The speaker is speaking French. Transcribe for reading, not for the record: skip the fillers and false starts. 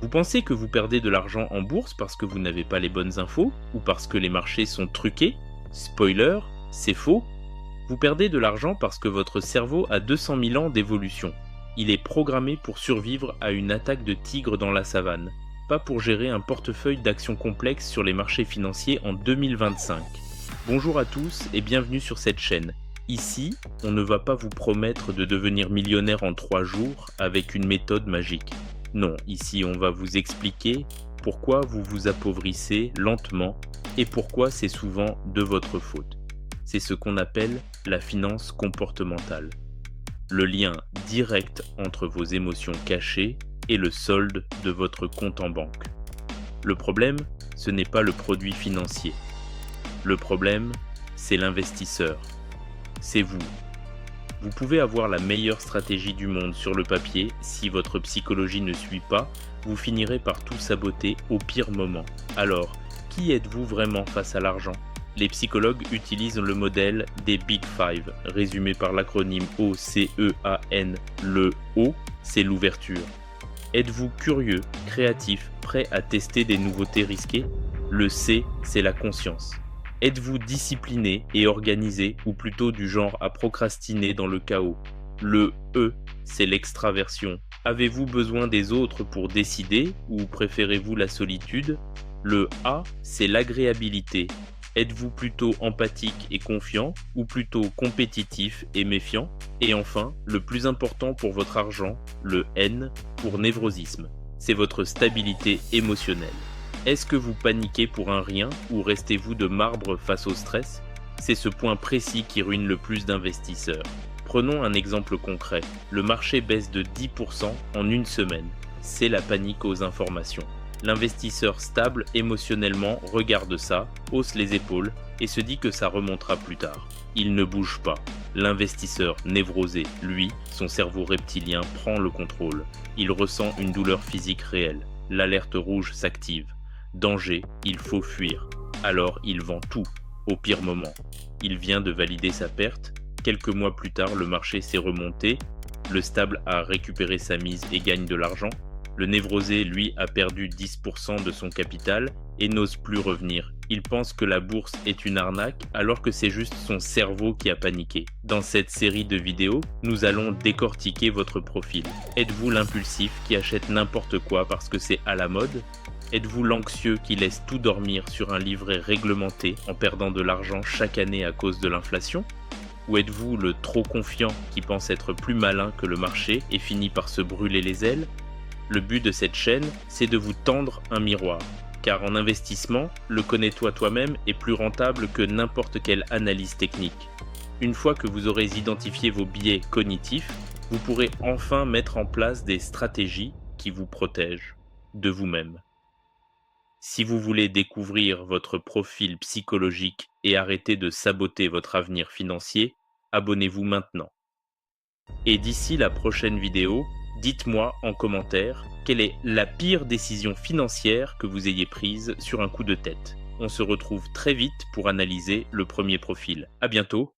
Vous pensez que vous perdez de l'argent en bourse parce que vous n'avez pas les bonnes infos ou parce que les marchés sont truqués? Spoiler, c'est faux. Vous perdez de l'argent parce que votre cerveau a 200 000 ans d'évolution. Il est programmé pour survivre à une attaque de tigre dans la savane, pas pour gérer un portefeuille d'actions complexes sur les marchés financiers en 2025. Bonjour à tous et bienvenue sur cette chaîne. Ici, on ne va pas vous promettre de devenir millionnaire en 3 jours avec une méthode magique. Non, ici on va vous expliquer pourquoi vous vous appauvrissez lentement et pourquoi c'est souvent de votre faute. C'est ce qu'on appelle la finance comportementale. Le lien direct entre vos émotions cachées et le solde de votre compte en banque. Le problème, ce n'est pas le produit financier. Le problème, c'est l'investisseur. C'est vous. Vous pouvez avoir la meilleure stratégie du monde sur le papier, si votre psychologie ne suit pas, vous finirez par tout saboter au pire moment. Alors, qui êtes-vous vraiment face à l'argent? Les psychologues utilisent le modèle des Big Five, résumé par l'acronyme OCEAN. Le O, c'est l'ouverture. Êtes-vous curieux, créatif, prêt à tester des nouveautés risquées? Le C, c'est la conscience. Êtes-vous discipliné et organisé ou plutôt du genre à procrastiner dans le chaos? Le E, c'est l'extraversion. Avez-vous besoin des autres pour décider ou préférez-vous la solitude? Le A, c'est l'agréabilité. Êtes-vous plutôt empathique et confiant ou plutôt compétitif et méfiant? Et enfin, le plus important pour votre argent, le N, pour névrosisme. C'est votre stabilité émotionnelle. Est-ce que vous paniquez pour un rien ou restez-vous de marbre face au stress? C'est ce point précis qui ruine le plus d'investisseurs. Prenons un exemple concret. Le marché baisse de 10% en une semaine. C'est la panique aux informations. L'investisseur stable émotionnellement regarde ça, hausse les épaules et se dit que ça remontera plus tard. Il ne bouge pas. L'investisseur névrosé, lui, son cerveau reptilien prend le contrôle. Il ressent une douleur physique réelle. L'alerte rouge s'active. Danger, il faut fuir. Alors il vend tout, au pire moment. Il vient de valider sa perte. Quelques mois plus tard, le marché s'est remonté. Le stable a récupéré sa mise et gagne de l'argent. Le névrosé, lui, a perdu 10% de son capital et n'ose plus revenir. Il pense que la bourse est une arnaque alors que c'est juste son cerveau qui a paniqué. Dans cette série de vidéos, nous allons décortiquer votre profil. Êtes-vous l'impulsif qui achète n'importe quoi parce que c'est à la mode? Êtes-vous l'anxieux qui laisse tout dormir sur un livret réglementé en perdant de l'argent chaque année à cause de l'inflation? Ou êtes-vous le trop confiant qui pense être plus malin que le marché et finit par se brûler les ailes? Le but de cette chaîne, c'est de vous tendre un miroir. Car en investissement, le connais-toi toi-même est plus rentable que n'importe quelle analyse technique. Une fois que vous aurez identifié vos biais cognitifs, vous pourrez enfin mettre en place des stratégies qui vous protègent de vous-même. Si vous voulez découvrir votre profil psychologique et arrêter de saboter votre avenir financier, abonnez-vous maintenant. Et d'ici la prochaine vidéo, dites-moi en commentaire quelle est la pire décision financière que vous ayez prise sur un coup de tête. On se retrouve très vite pour analyser le premier profil. À bientôt.